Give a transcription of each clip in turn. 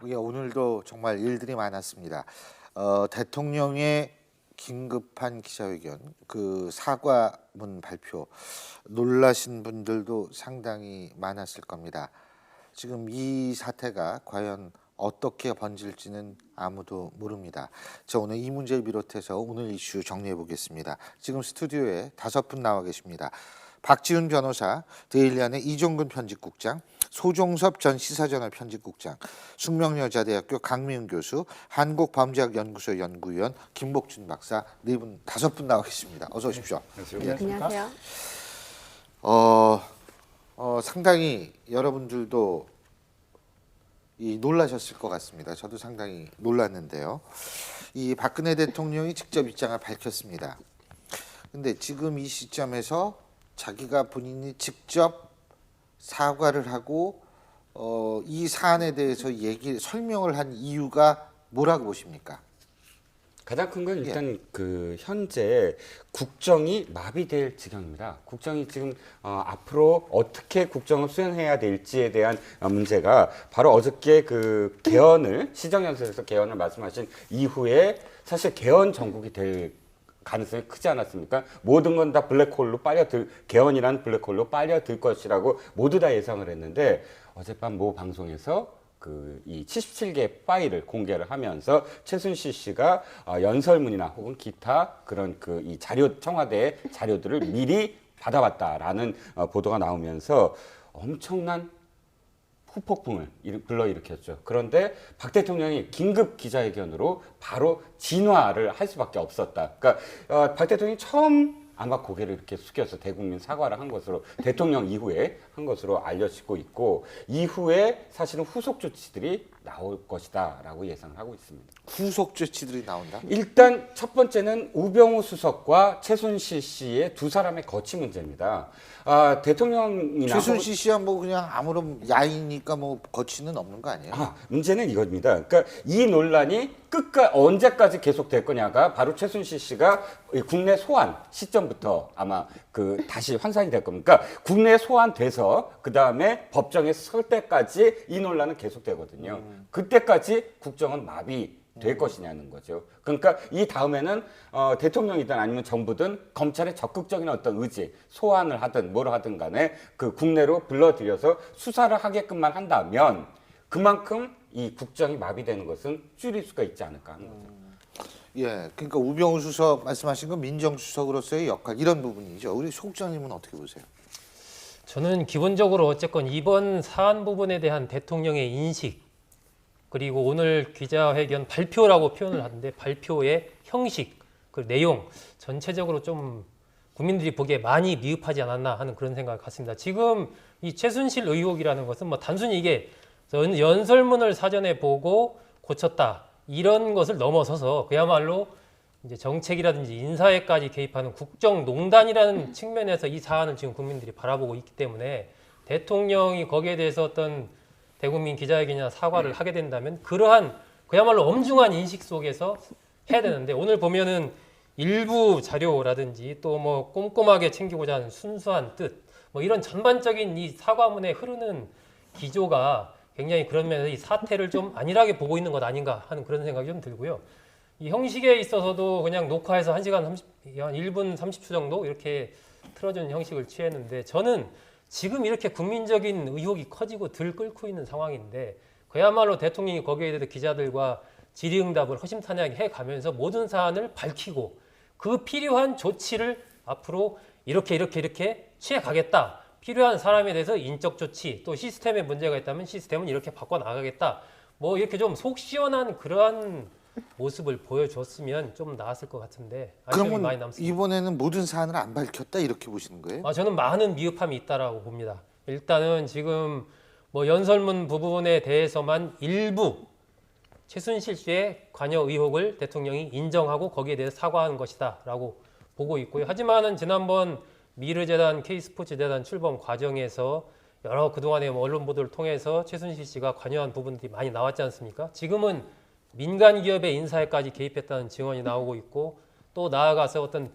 오늘도 정말 일들이 많았습니다. 대통령의 긴급한 기자회견, 그 사과문 발표 놀라신 분들도 상당히 많았을 겁니다. 지금 이 사태가 과연 어떻게 번질지는 아무도 모릅니다. 자, 오늘 이 문제를 비롯해서 오늘 이슈 정리해 보겠습니다. 지금 스튜디오에 5분 나와 계십니다. 박지훈 변호사, 데일리안의 이종근 편집국장, 소종섭 전 시사저널 편집국장, 숙명여자대학교 강미은 교수, 한국범죄학연구소 연구위원 김복준 박사, 5분 나와 계십니다. 어서 오십시오. 안녕하세요. 상당히 여러분들도 놀라셨을 것 같습니다. 저도 상당히 놀랐는데요. 이 박근혜 대통령이 직접 입장을 밝혔습니다. 근데 지금 이 시점에서 자기가 본인이 직접 사과를 하고 이 사안에 대해서 설명을 한 이유가 뭐라고 보십니까? 가장 큰 건 일단 현재 국정이 마비될 지경입니다. 국정이 지금 앞으로 어떻게 국정을 수행해야 될지에 대한 문제가 바로 어저께 개헌을 시정연설에서 개헌을 말씀하신 이후에 사실 개헌 정국이 될 가능성이 크지 않았습니까? 모든 건 다 블랙홀로 개헌이라는 블랙홀로 빨려들 것이라고 모두 다 예상을 했는데 어젯밤 모 방송에서 이 77개 파일을 공개를 하면서 최순실 씨가 연설문이나 혹은 기타 그런 이 청와대의 자료들을 미리 받아왔다라는 보도가 나오면서 엄청난 후폭풍을 불러일으켰죠. 그런데 박 대통령이 긴급 기자회견으로 바로 진화를 할 수밖에 없었다. 그러니까 박 대통령이 처음 아마 고개를 이렇게 숙여서 대국민 사과를 한 것으로 대통령 이후에 한 것으로 알려지고 있고 이후에 사실은 후속 조치들이 나올 것이다라고 예상을 하고 있습니다. 후속 조치들이 나온다? 일단 첫 번째는 우병우 수석과 최순실 씨의 두 사람의 거취 문제입니다. 대통령이나 최순실 씨야 그냥 아무런 야이니까 거취는 없는 거 아니에요? 문제는 이겁니다. 그러니까 이 논란이 언제까지 계속될 거냐가 바로 최순실 씨가 국내 소환 시점부터 아마 다시 환산이 될 겁니다. 그러니까 국내 소환돼서 그 다음에 법정에 설 때까지 이 논란은 계속되거든요. 그때까지 국정은 마비될 것이냐는 거죠. 그러니까 이 다음에는 대통령이든 아니면 정부든 검찰의 적극적인 어떤 의지, 소환을 하든 뭐를 하든 간에 국내로 불러들여서 수사를 하게끔만 한다면 그만큼 이 국정이 마비되는 것은 줄일 수가 있지 않을까 하는 거죠. 예, 그러니까 우병우 수석 말씀하신 건 민정수석으로서의 역할 이런 부분이죠. 우리 소 국장님은 어떻게 보세요? 저는 기본적으로 어쨌건 이번 사안 부분에 대한 대통령의 인식 그리고 오늘 기자회견 발표라고 표현을 하는데 발표의 형식, 그 내용 전체적으로 좀 국민들이 보기에 많이 미흡하지 않았나 하는 그런 생각을 갖습니다. 지금 이 최순실 의혹이라는 것은 단순히 이게 연설문을 사전에 보고 고쳤다 이런 것을 넘어서서 그야말로 이제 정책이라든지 인사에까지 개입하는 국정농단이라는 측면에서 이 사안을 지금 국민들이 바라보고 있기 때문에 대통령이 거기에 대해서 어떤 대국민 기자회견이나 사과를 하게 된다면 그러한 그야말로 엄중한 인식 속에서 해야 되는데 오늘 보면은 일부 자료라든지 또 꼼꼼하게 챙기고자 하는 순수한 뜻 이런 전반적인 이 사과문에 흐르는 기조가 굉장히 그런 면에서 이 사태를 좀 안일하게 보고 있는 것 아닌가 하는 그런 생각이 좀 들고요. 이 형식에 있어서도 그냥 녹화해서 1시간 1분 30초 정도 이렇게 틀어주는 형식을 취했는데 저는 지금 이렇게 국민적인 의혹이 커지고 들끓고 있는 상황인데 그야말로 대통령이 거기에 대해서 기자들과 질의응답을 허심탄회하게 해가면서 모든 사안을 밝히고 그 필요한 조치를 앞으로 이렇게 취해가겠다. 필요한 사람에 대해서 인적 조치 또 시스템에 문제가 있다면 시스템은 이렇게 바꿔나가겠다. 이렇게 좀 속 시원한 그러한 모습을 보여줬으면 좀 나았을 것 같은데 아쉬움이 많이 남습니다. 이번에는 모든 사안을 안 밝혔다 이렇게 보시는 거예요? 저는 많은 미흡함이 있다라고 봅니다. 일단은 지금 연설문 부분에 대해서만 일부 최순실 씨의 관여 의혹을 대통령이 인정하고 거기에 대해서 사과한 것이다라고 보고 있고요. 하지만은 지난번 미르재단, K스포츠재단 출범 과정에서 여러 그동안의 언론 보도를 통해서 최순실 씨가 관여한 부분들이 많이 나왔지 않습니까? 지금은 민간 기업의 인사에까지 개입했다는 증언이 나오고 있고 또 나아가서 어떤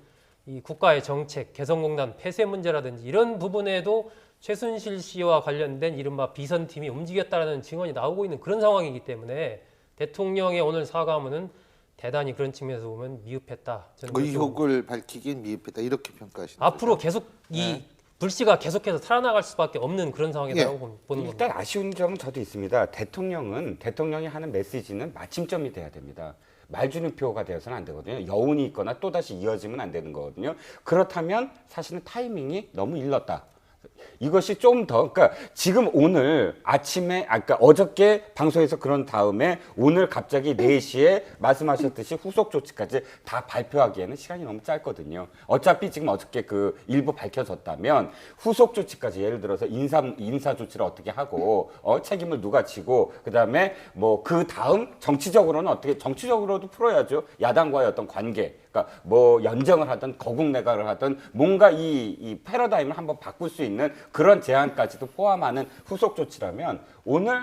이 국가의 정책, 개성공단 폐쇄 문제라든지 이런 부분에도 최순실 씨와 관련된 이른바 비선팀이 움직였다라는 증언이 나오고 있는 그런 상황이기 때문에 대통령의 오늘 사과문은 대단히 그런 측면에서 보면 미흡했다. 저는 그렇게 의혹을 밝히긴 미흡했다 이렇게 평가하시는 앞으로 거죠? 계속 이 불씨가 계속해서 살아나갈 수밖에 없는 그런 상황이라고 보는 겁니다. 일단 아쉬운 점은 저도 있습니다. 대통령이 하는 메시지는 마침점이 돼야 됩니다. 말주름표가 되어서는 안 되거든요. 여운이 있거나 또다시 이어지면 안 되는 거거든요. 그렇다면 사실은 타이밍이 너무 일렀다. 이것이 좀 더, 그러니까 지금 오늘 아침에, 아까 어저께 방송에서 그런 다음에 오늘 갑자기 4시에 말씀하셨듯이 후속 조치까지 다 발표하기에는 시간이 너무 짧거든요. 어차피 지금 어저께 그 일부 밝혀졌다면 후속 조치까지 예를 들어서 인사 조치를 어떻게 하고, 책임을 누가 지고, 그 다음에 뭐 그 다음 정치적으로는 어떻게, 정치적으로도 풀어야죠. 야당과의 어떤 관계. 그러니까 뭐 연정을 하든 거국내각을 하든 뭔가 이 패러다임을 한번 바꿀 수 있는 그런 제안까지도 포함하는 후속 조치라면 오늘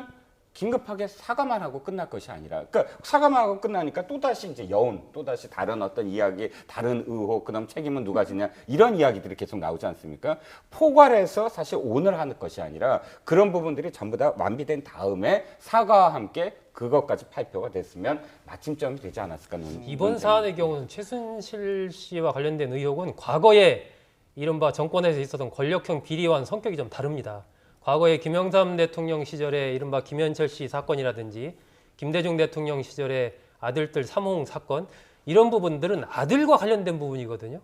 긴급하게 사과만 하고 끝날 것이 아니라, 그러니까 사과만 하고 끝나니까 또다시 이제 여운, 또다시 다른 어떤 이야기, 다른 의혹, 그다음 책임은 누가 지냐 이런 이야기들이 계속 나오지 않습니까? 포괄해서 사실 오늘 하는 것이 아니라 그런 부분들이 전부 다 완비된 다음에 사과와 함께 그것까지 발표가 됐으면 마침점이 되지 않았을까. 이번 사안의 경우는 최순실 씨와 관련된 의혹은 과거에 이른바 정권에서 있었던 권력형 비리와는 성격이 좀 다릅니다. 과거에 김영삼 대통령 시절에 이른바 김현철 씨 사건이라든지 김대중 대통령 시절에 아들들 삼홍 사건 이런 부분들은 아들과 관련된 부분이거든요.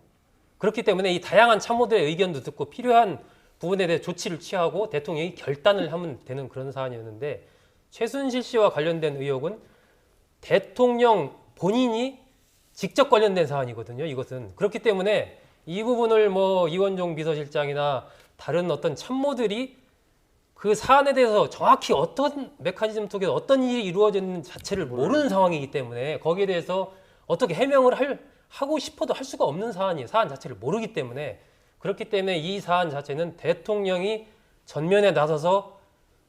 그렇기 때문에 이 다양한 참모들의 의견도 듣고 필요한 부분에 대해 조치를 취하고 대통령이 결단을 하면 되는 그런 사안이었는데 최순실 씨와 관련된 의혹은 대통령 본인이 직접 관련된 사안이거든요. 이것은 그렇기 때문에 이 부분을 뭐 이원종 비서실장이나 다른 어떤 참모들이 그 사안에 대해서 정확히 어떤 메커니즘 속에서 어떤 일이 이루어졌는지 자체를 모르는 상황이기 때문에 거기에 대해서 어떻게 해명을 하고 싶어도 할 수가 없는 사안이에요. 사안 자체를 모르기 때문에. 그렇기 때문에 이 사안 자체는 대통령이 전면에 나서서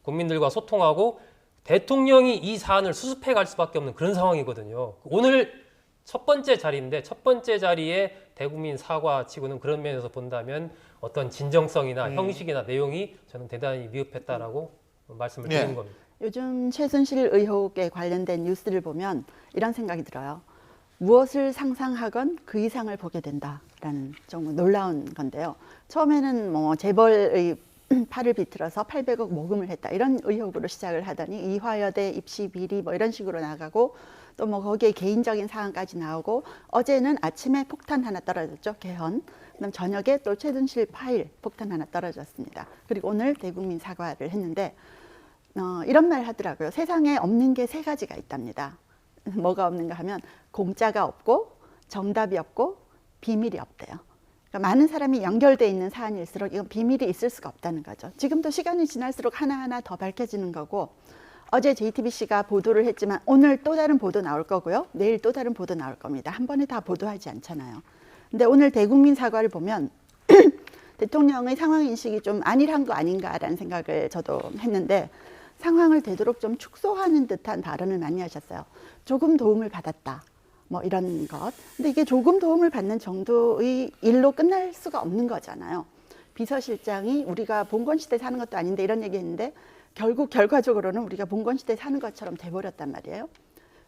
국민들과 소통하고 대통령이 이 사안을 수습해 갈 수밖에 없는 그런 상황이거든요. 오늘 첫 번째 자리인데 첫 번째 자리에 대국민 사과치고는 그런 면에서 본다면 어떤 진정성이나 형식이나 내용이 저는 대단히 미흡했다라고 말씀을 드리는 겁니다. 요즘 최순실 의혹에 관련된 뉴스를 보면 이런 생각이 들어요. 무엇을 상상하건 그 이상을 보게 된다라는 정말 놀라운 건데요. 처음에는 뭐 재벌의 팔을 비틀어서 800억 모금을 했다 이런 의혹으로 시작을 하더니 이화여대 입시 비리 뭐 이런 식으로 나가고 또 뭐 거기에 개인적인 사안까지 나오고 어제는 아침에 폭탄 하나 떨어졌죠. 개헌. 그다음 저녁에 또 최순실 파일 폭탄 하나 떨어졌습니다. 그리고 오늘 대국민 사과를 했는데 이런 말 하더라고요. 세상에 없는 게 3가지가 있답니다. 뭐가 없는가 하면 공짜가 없고 정답이 없고 비밀이 없대요. 그러니까 많은 사람이 연결돼 있는 사안일수록 이건 비밀이 있을 수가 없다는 거죠. 지금도 시간이 지날수록 하나하나 더 밝혀지는 거고 어제 JTBC가 보도를 했지만 오늘 또 다른 보도 나올 거고요. 내일 또 다른 보도 나올 겁니다. 한 번에 다 보도하지 않잖아요. 근데 오늘 대국민 사과를 보면 대통령의 상황 인식이 좀 안일한 거 아닌가라는 생각을 저도 했는데 상황을 되도록 좀 축소하는 듯한 발언을 많이 하셨어요. 조금 도움을 받았다. 뭐 이런 것. 근데 이게 조금 도움을 받는 정도의 일로 끝날 수가 없는 거잖아요. 비서실장이 우리가 봉건 시대 사는 것도 아닌데 이런 얘기 했는데 결국 결과적으로는 우리가 봉건 시대 사는 것처럼 돼버렸단 말이에요.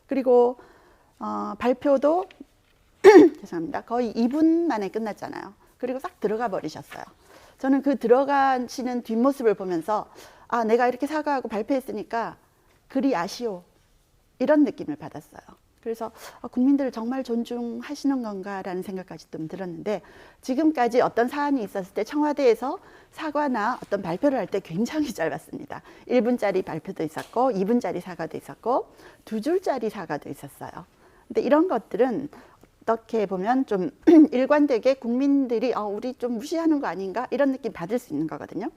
그리고 발표도 죄송합니다. 거의 2분 만에 끝났잖아요. 그리고 싹 들어가 버리셨어요. 저는 그 들어가시는 뒷모습을 보면서 아, 내가 이렇게 사과하고 발표했으니까 그리 아쉬워. 이런 느낌을 받았어요. 그래서 국민들을 정말 존중하시는 건가라는 생각까지 좀 들었는데 지금까지 어떤 사안이 있었을 때 청와대에서 사과나 어떤 발표를 할 때 굉장히 짧았습니다. 1분짜리 발표도 있었고 2분짜리 사과도 있었고 2줄짜리 사과도 있었어요. 근데 이런 것들은 어떻게 보면 좀 일관되게 국민들이 우리 좀 무시하는 거 아닌가 이런 느낌 받을 수 있는 거거든요.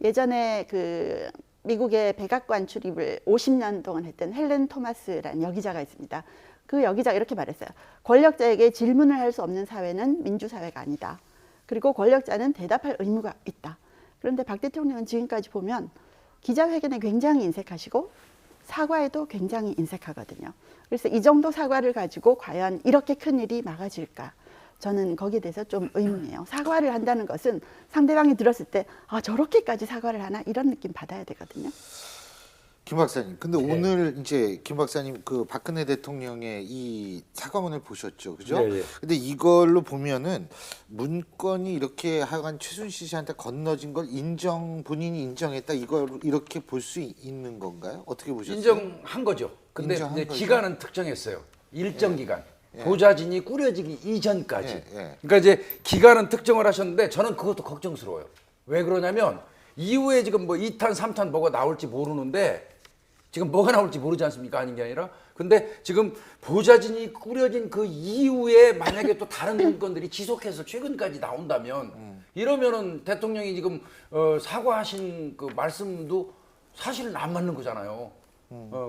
예전에 그 미국의 백악관 출입을 50년 동안 했던 헬렌 토마스라는 여기자가 있습니다. 그 여기자가 이렇게 말했어요. 권력자에게 질문을 할 수 없는 사회는 민주사회가 아니다. 그리고 권력자는 대답할 의무가 있다. 그런데 박 대통령은 지금까지 보면 기자회견에 굉장히 인색하시고 사과에도 굉장히 인색하거든요. 그래서 이 정도 사과를 가지고 과연 이렇게 큰 일이 막아질까? 저는 거기에 대해서 좀 의문이에요. 사과를 한다는 것은 상대방이 들었을 때 아, 저렇게까지 사과를 하나 이런 느낌 받아야 되거든요. 김 박사님, 근데 네. 오늘 이제 김 박사님 그 박근혜 대통령의 이 사과문을 보셨죠, 그죠? 네, 네. 근데 이걸로 보면은 문건이 이렇게 하여간 최순실 씨한테 건너진 걸 본인이 인정했다 이걸 이렇게 볼 수 있는 건가요? 어떻게 보셨어요? 인정한 거죠. 근데 인정한 이제 거죠? 기간은 특정했어요. 일정 기간. 예. 보좌진이 꾸려지기 이전까지. 예, 예. 그러니까 이제 기간은 특정을 하셨는데 저는 그것도 걱정스러워요. 왜 그러냐면 이후에 지금 뭐 2탄, 3탄 뭐가 나올지 모르는데 지금 뭐가 나올지 모르지 않습니까? 아닌 게 아니라. 근데 지금 보좌진이 꾸려진 그 이후에 만약에 또 다른 문건들이 지속해서 최근까지 나온다면 이러면은 대통령이 지금 사과하신 그 말씀도 사실은 안 맞는 거잖아요.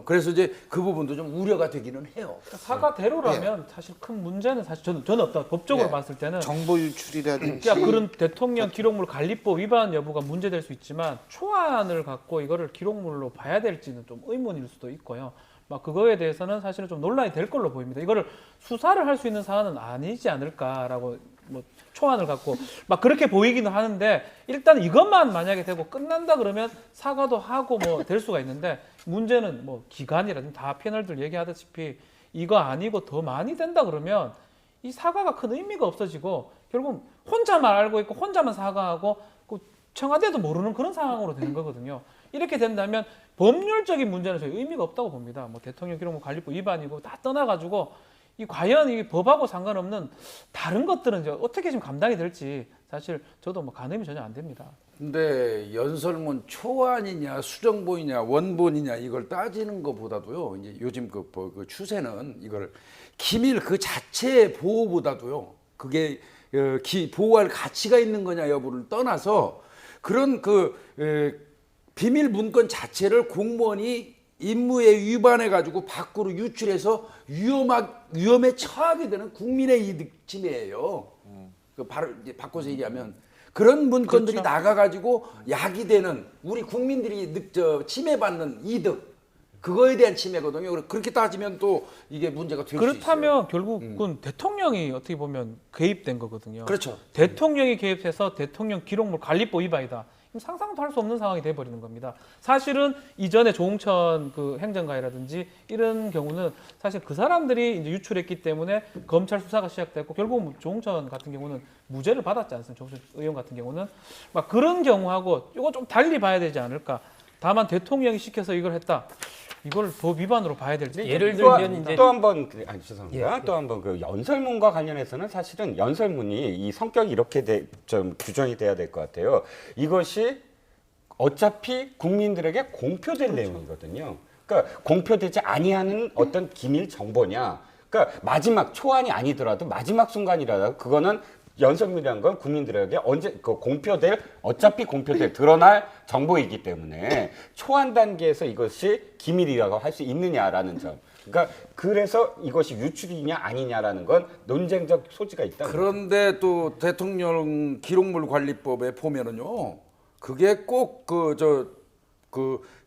그래서 이제 그 부분도 좀 우려가 되기는 해요. 사과대로라면 사실 큰 문제는 사실 저는 어떤 법적으로 예. 봤을 때는 정보 유출이라든지 그러니까 그런 대통령 기록물 관리법 위반 여부가 문제될 수 있지만 초안을 갖고 이거를 기록물로 봐야 될지는 좀 의문일 수도 있고요. 막 그거에 대해서는 사실은 좀 논란이 될 걸로 보입니다. 이거를 수사를 할 수 있는 사안은 아니지 않을까라고 뭐 초안을 갖고 막 그렇게 보이기는 하는데 일단 이것만 만약에 되고 끝난다 그러면 사과도 하고 뭐 될 수가 있는데 문제는 뭐 기간이라든지 다 패널들 얘기하다시피 이거 아니고 더 많이 된다 그러면 이 사과가 큰 의미가 없어지고 결국 혼자만 알고 있고 혼자만 사과하고 그 청와대도 모르는 그런 상황으로 되는 거거든요. 이렇게 된다면 법률적인 문제는 저희 의미가 없다고 봅니다. 뭐 대통령 기록물 관리법 위반이고 다 떠나가지고 이 과연 이 법하고 상관없는 다른 것들은 이제 어떻게 지금 감당이 될지 사실 저도 뭐 가늠이 전혀 안 됩니다. 근데 연설문 초안이냐 수정본이냐 원본이냐 이걸 따지는 것보다도요. 이제 요즘 그 추세는 이걸 기밀 그 자체의 보호보다도요. 그게 보호할 가치가 있는 거냐 여부를 떠나서 그런 비밀 문건 자체를 공무원이 임무에 위반해 가지고 밖으로 유출해서 위험에 처하게 되는 국민의 이득 침해예요. 바로 이제 바꿔서 얘기하면 그런 문건들이 그렇죠. 나가 가지고 약이 우리 국민들이 침해받는 이득 그거에 대한 침해거든요. 그렇게 따지면 또 이게 문제가 될 수 있어요. 그렇다면 결국은 대통령이 어떻게 보면 개입된 거거든요. 그렇죠. 대통령이 개입해서 대통령 기록물 관리법 위반이다. 상상도 할 수 없는 상황이 돼버리는 겁니다. 사실은 이전에 조홍천 그 행정가이라든지 이런 경우는 사실 그 사람들이 이제 유출했기 때문에 검찰 수사가 시작됐고 결국 조홍천 같은 경우는 무죄를 받았지 않습니까? 조홍천 의원 같은 경우는 막 그런 경우하고 이거 좀 달리 봐야 되지 않을까. 다만 대통령이 시켜서 이걸 했다. 이걸 법 위반으로 봐야 될지 예를 좀 들면 이제 또 한 번 죄송합니다. 예. 또 한 번 그 연설문과 관련해서는 사실은 연설문이 이 성격이 이렇게 좀 규정이 돼야 될 것 같아요. 이것이 어차피 국민들에게 공표될 내용이거든요. 그러니까 공표되지 아니하는 어떤 기밀 정보냐. 그러니까 마지막 초안이 아니더라도 마지막 순간이라도 그거는 연설문이라는 건 국민들에게 언제 어차피 공표될 드러날 정보이기 때문에 초안 단계에서 이것이 기밀이라고 할 수 있느냐라는 점. 그러니까 그래서 이것이 유출이냐 아니냐라는 건 논쟁적 소지가 있다. 그런데 또 대통령 기록물 관리법에 보면은요. 그게 꼭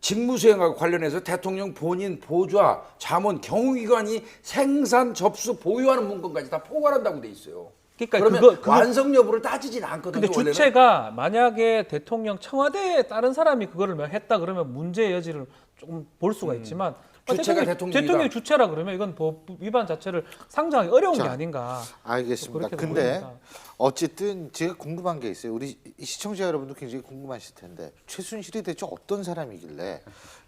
직무 수행하고 관련해서 대통령 본인 보좌, 자문, 경호기관이 생산, 접수, 보유하는 문건까지 다 포괄한다고 돼 있어요. 그러니까 그러면 완성 여부를 따지진 않거든요. 근데 원래는. 주체가 만약에 대통령 청와대에 다른 사람이 그거를 했다 그러면 문제의 여지를 조금 볼 수가 있지만 주체가 대통령이 주체라 그러면 이건 법 위반 자체를 상정하기 어려운 게 아닌가. 알겠습니다. 그렇게 근데 보입니다. 어쨌든 제가 궁금한 게 있어요. 우리 시청자 여러분도 굉장히 궁금하실 텐데 최순실이 대체 어떤 사람이길래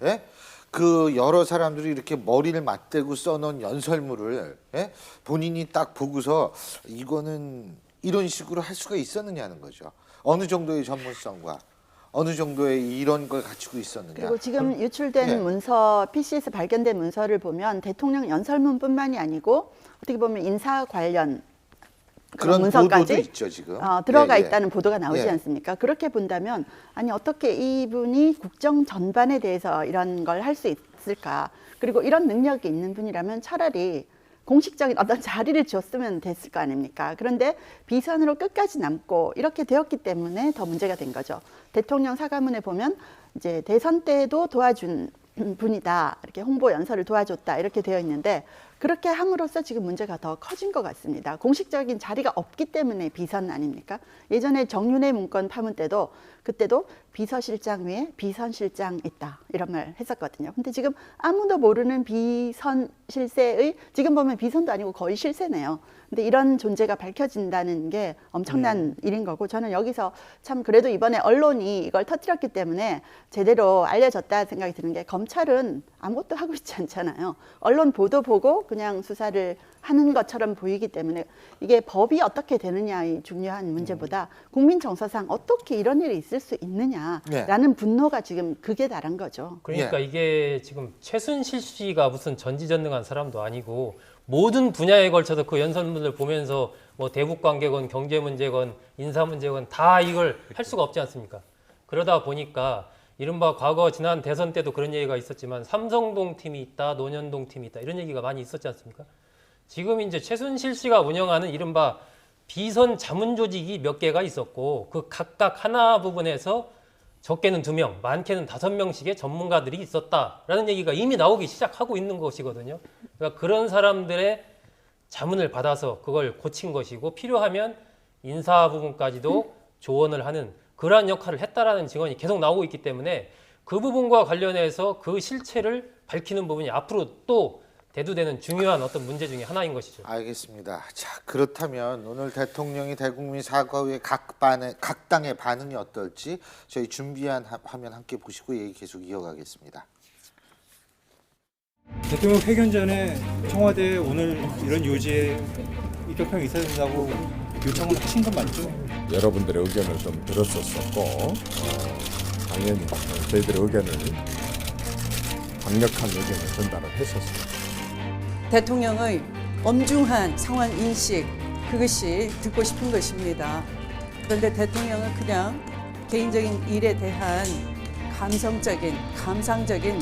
예? 그 여러 사람들이 이렇게 머리를 맞대고 써놓은 연설문을 예? 본인이 딱 보고서 이거는 이런 식으로 할 수가 있었느냐는 거죠. 어느 정도의 전문성과 어느 정도의 이런 걸 갖추고 있었느냐. 그리고 지금 유출된 예. 문서, PC에서 발견된 문서를 보면 대통령 연설문뿐만이 아니고 어떻게 보면 인사 관련 그런 문서까지 보도도 있죠 지금. 들어가 예, 예. 있다는 보도가 나오지 예. 않습니까? 그렇게 본다면 아니 어떻게 이분이 국정 전반에 대해서 이런 걸 할 수 있을까? 그리고 이런 능력이 있는 분이라면 차라리 공식적인 어떤 자리를 줬으면 됐을 거 아닙니까? 그런데 비선으로 끝까지 남고 이렇게 되었기 때문에 더 문제가 된 거죠. 대통령 사과문에 보면 이제 대선 때도 도와준 분이다. 이렇게 홍보 연설을 도와줬다. 이렇게 되어 있는데 그렇게 함으로써 지금 문제가 더 커진 것 같습니다. 공식적인 자리가 없기 때문에 비선 아닙니까? 예전에 정윤회 문건 파문 때도 그때도 비서실장 위에 비선실장 있다 이런 말 했었거든요. 근데 지금 아무도 모르는 비선 실세의 지금 보면 비선도 아니고 거의 실세네요. 근데 이런 존재가 밝혀진다는 게 엄청난 일인 거고 저는 여기서 참 그래도 이번에 언론이 이걸 터뜨렸기 때문에 제대로 알려졌다 생각이 드는 게 검찰은 아무것도 하고 있지 않잖아요. 언론 보도 보고 그냥 수사를 하는 것처럼 보이기 때문에 이게 법이 어떻게 되느냐의 중요한 문제보다 국민 정서상 어떻게 이런 일이 있을 수 있느냐라는 분노가 지금 극에 달한 거죠. 그러니까 이게 지금 최순실 씨가 무슨 전지전능한 사람도 아니고 모든 분야에 걸쳐서 그 연설문을 보면서 뭐 대북 관계건 경제 문제건 인사 문제건 다 이걸 할 수가 없지 않습니까? 그러다 보니까 이른바 과거 지난 대선 때도 그런 얘기가 있었지만 삼성동 팀이 있다, 논현동 팀이 있다 이런 얘기가 많이 있었지 않습니까? 지금 이제 최순실 씨가 운영하는 이른바 비선 자문 조직이 몇 개가 있었고 그 각각 하나 부분에서 적게는 2명, 많게는 5명씩의 전문가들이 있었다라는 얘기가 이미 나오기 시작하고 있는 것이거든요. 그러니까 그런 사람들의 자문을 받아서 그걸 고친 것이고 필요하면 인사 부분까지도 조언을 하는 그러한 역할을 했다라는 증언이 계속 나오고 있기 때문에 그 부분과 관련해서 그 실체를 밝히는 부분이 앞으로 또 대두되는 중요한 어떤 문제 중에 하나인 것이죠. 알겠습니다. 자, 그렇다면 오늘 대통령이 대국민 사과 후에 각 당의 반응이 어떨지 저희 준비한 화면 함께 보시고 얘기 계속 이어가겠습니다. 대통령 회견 전에 청와대에 오늘 이런 요지에 입격평이 있어야 된다고 요청을 하신 건 맞죠? 여러분들의 의견을 좀 들었었고 당연히 저희들의 의견을 강력한 의견을 전달을 했었습니다. 대통령의 엄중한 상황 인식 그것이 듣고 싶은 것입니다. 그런데 대통령은 그냥 개인적인 일에 대한 감성적인 감상적인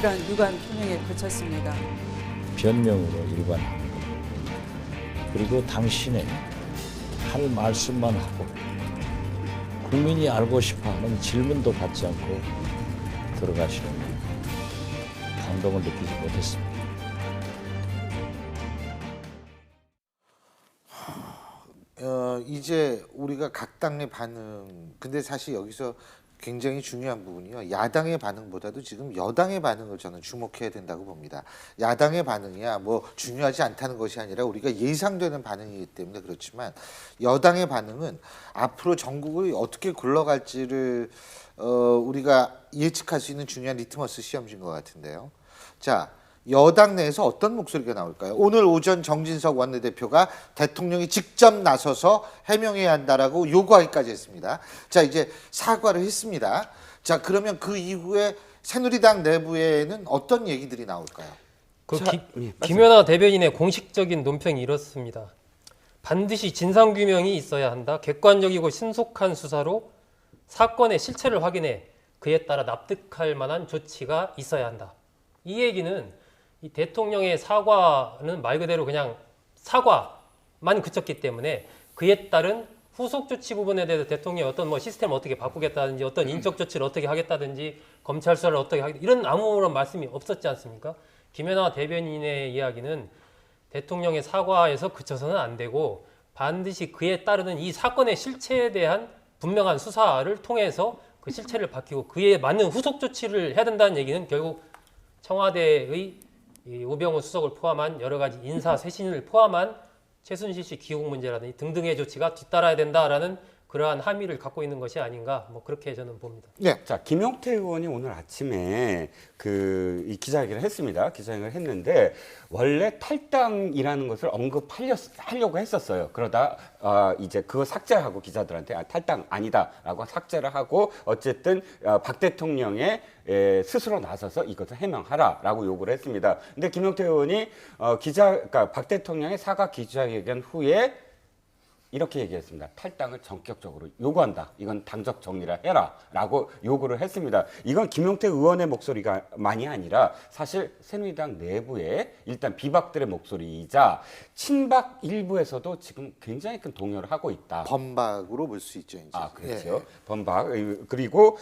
그런 유감 표명에 그쳤습니다. 변명으로 일관하는 것 그리고 당신의 할 말씀만 하고 국민이 알고 싶어하는 질문도 받지 않고 들어가시는 감동을 느끼지 못했습니다. 이제 우리가 각 당의 반응, 근데 사실 여기서 굉장히 중요한 부분이요. 야당의 반응보다도 지금 여당의 반응을 저는 주목해야 된다고 봅니다. 야당의 반응이야 뭐 중요하지 않다는 것이 아니라 우리가 예상되는 반응이기 때문에 그렇지만 여당의 반응은 앞으로 전국이 어떻게 굴러갈지를 우리가 예측할 수 있는 중요한 리트머스 시험지인 것 같은데요. 자, 여당 내에서 어떤 목소리가 나올까요? 오늘 오전 정진석 원내대표가 대통령이 직접 나서서 해명해야 한다라고 요구하기까지 했습니다. 자, 이제 사과를 했습니다. 자, 그러면 그 이후에 새누리당 내부에는 어떤 얘기들이 나올까요? 김연아 대변인의 공식적인 논평이 이렇습니다. 반드시 진상규명이 있어야 한다. 객관적이고 신속한 수사로 사건의 실체를 확인해 그에 따라 납득할 만한 조치가 있어야 한다. 이 얘기는 이 대통령의 사과는 말 그대로 그냥 사과만 그쳤기 때문에 그에 따른 후속 조치 부분에 대해서 대통령이 어떤 뭐 시스템을 어떻게 바꾸겠다든지 어떤 인적 조치를 어떻게 하겠다든지 검찰 수사를 어떻게 하겠다 이런 아무런 말씀이 없었지 않습니까? 김연아 대변인의 이야기는 대통령의 사과에서 그쳐서는 안 되고 반드시 그에 따르는 이 사건의 실체에 대한 분명한 수사를 통해서 그 실체를 밝히고 그에 맞는 후속 조치를 해야 된다는 얘기는 결국 청와대의 이 우병우 수석을 포함한 여러 가지 인사 쇄신을 포함한 최순실 씨 귀국 문제라든지 등등의 조치가 뒤따라야 된다라는 그러한 함의를 갖고 있는 것이 아닌가 뭐 그렇게 저는 봅니다. 네. 자, 김용태 의원이 오늘 아침에 이 기자회견을 했습니다. 기자회견을 했는데 원래 탈당이라는 것을 언급하려고 했었어요. 그러다 이제 그거 삭제하고 기자들한테 탈당 아니다라고 삭제를 하고 어쨌든 박 대통령의 스스로 나서서 이것을 해명하라라고 요구를 했습니다. 근데 김용태 의원이 그러니까 박 대통령의 사과 기자회견 후에 이렇게 얘기했습니다. 탈당을 전격적으로 요구한다. 이건 당적 정리를 해라라고 요구를 했습니다. 이건 김용태 의원의 목소리가 많이 아니라 사실 새누리당 내부의 일단 비박들의 목소리이자 친박 일부에서도 지금 굉장히 큰 동요를 하고 있다. 범박으로 볼 수 있죠. 이제. 아, 그렇죠. 예. 범박. 그리고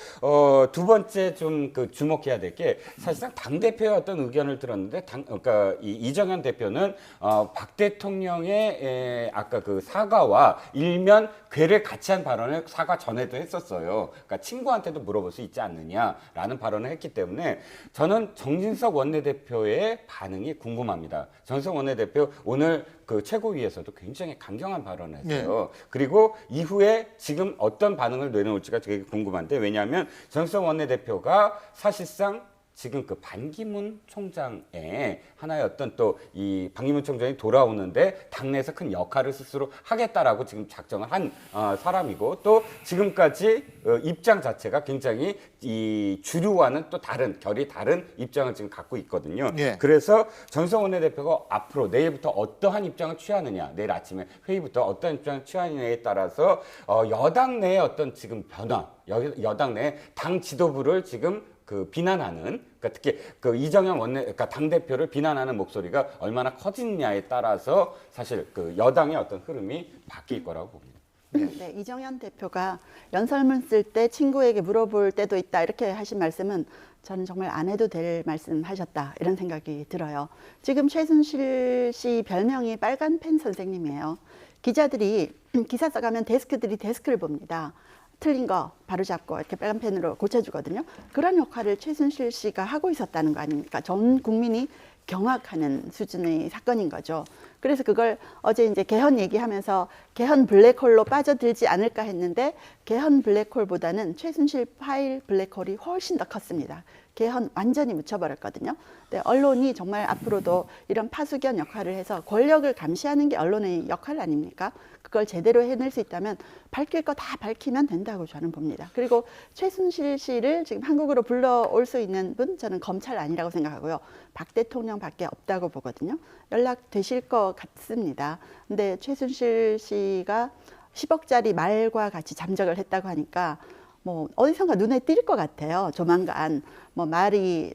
두 번째 좀 그 주목해야 될 게 사실상 당 대표의 어떤 의견을 들었는데 그러니까 이정현 대표는 박 대통령의 아까 그 사과와 일면 괴를 같이 한 발언을 사과 전에도 했었어요. 그러니까 친구한테도 물어볼 수 있지 않느냐라는 발언을 했기 때문에 저는 정진석 원내대표의 반응이 궁금합니다. 정진석 원내대표 오늘 그 최고위에서도 굉장히 강경한 발언을 했어요. 그리고 이후에 지금 어떤 반응을 내놓을지가 되게 궁금한데 왜냐하면 정진석 원내대표가 사실상 지금 그 반기문 총장의 하나의 어떤 또 이 반기문 총장이 돌아오는데 당내에서 큰 역할을 스스로 하겠다라고 지금 작정을 한 사람이고 또 지금까지 입장 자체가 굉장히 이 주류와는 또 다른 결이 다른 입장을 지금 갖고 있거든요. 예. 그래서 정성 원내대표가 앞으로 내일부터 어떠한 입장을 취하느냐, 내일 아침에 회의부터 어떤 입장을 취하느냐에 따라서 여당 내의 어떤 지금 변화, 여당 내 당 지도부를 지금 그 비난하는, 그러니까 특히 그 이정현 그러니까 당 대표를 비난하는 목소리가 얼마나 커지느냐에 따라서 사실 그 여당의 어떤 흐름이 바뀔 거라고 봅니다. 네, 이정현 대표가 연설문 쓸 때 친구에게 물어볼 때도 있다 이렇게 하신 말씀은 저는 정말 안 해도 될 말씀 하셨다 이런 생각이 들어요. 지금 최순실 씨 별명이 빨간 펜 선생님이에요. 기자들이 기사 써가면 데스크들이 데스크를 봅니다. 틀린 거 바로잡고 이렇게 빨간 펜으로 고쳐주거든요. 그런 역할을 최순실 씨가 하고 있었다는 거 아닙니까? 전 국민이 경악하는 수준의 사건인 거죠. 그래서 그걸 어제 이제 개헌 얘기하면서 개헌 블랙홀로 빠져들지 않을까 했는데 개헌 블랙홀보다는 최순실 파일 블랙홀이 훨씬 더 컸습니다. 개헌 완전히 묻혀버렸거든요. 근데 언론이 정말 앞으로도 이런 파수견 역할을 해서 권력을 감시하는 게 언론의 역할 아닙니까? 그걸 제대로 해낼 수 있다면 밝힐 거 다 밝히면 된다고 저는 봅니다. 그리고 최순실 씨를 지금 한국으로 불러올 수 있는 분 저는 검찰 아니라고 생각하고요. 박 대통령밖에 없다고 보거든요. 연락되실 것 같습니다. 근데 최순실 씨가 10억짜리 말과 같이 잠적을 했다고 하니까 뭐 어디선가 눈에 띌 것 같아요. 조만간 뭐 말이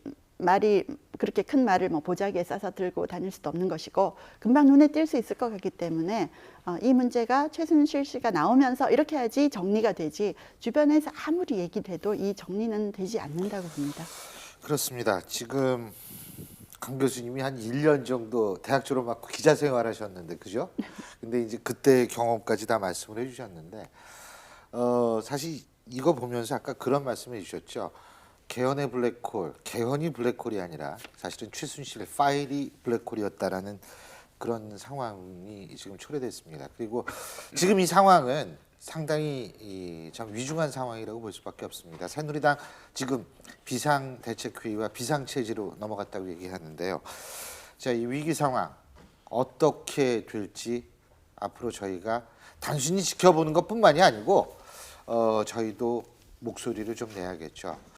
그렇게 큰 말을 뭐 보자기에 싸서 들고 다닐 수도 없는 것이고 금방 눈에 띌 수 있을 것 같기 때문에 이 문제가 최순실 씨가 나오면서 이렇게 해야지 정리가 되지 주변에서 아무리 얘기를 해도 이 정리는 되지 않는다고 봅니다. 그렇습니다. 지금 강 교수님이 한 1년 정도 대학 졸업하고 기자 생활하셨는데 그죠? 근데 이제 그때 경험까지 다 말씀을 해주셨는데 사실 이거 보면서 아까 그런 말씀을 해주셨죠. 개헌의 블랙홀, 개헌이 블랙홀이 아니라 사실은 최순실의 파일이 블랙홀이었다라는 그런 상황이 지금 초래됐습니다. 그리고 지금 이 상황은 상당히 참 위중한 상황이라고 볼 수밖에 없습니다. 새누리당 지금 비상대책회의와 비상체제로 넘어갔다고 얘기하는데요. 자, 이 위기 상황 어떻게 될지 앞으로 저희가 단순히 지켜보는 것뿐만이 아니고 저희도 목소리를 좀 내야겠죠.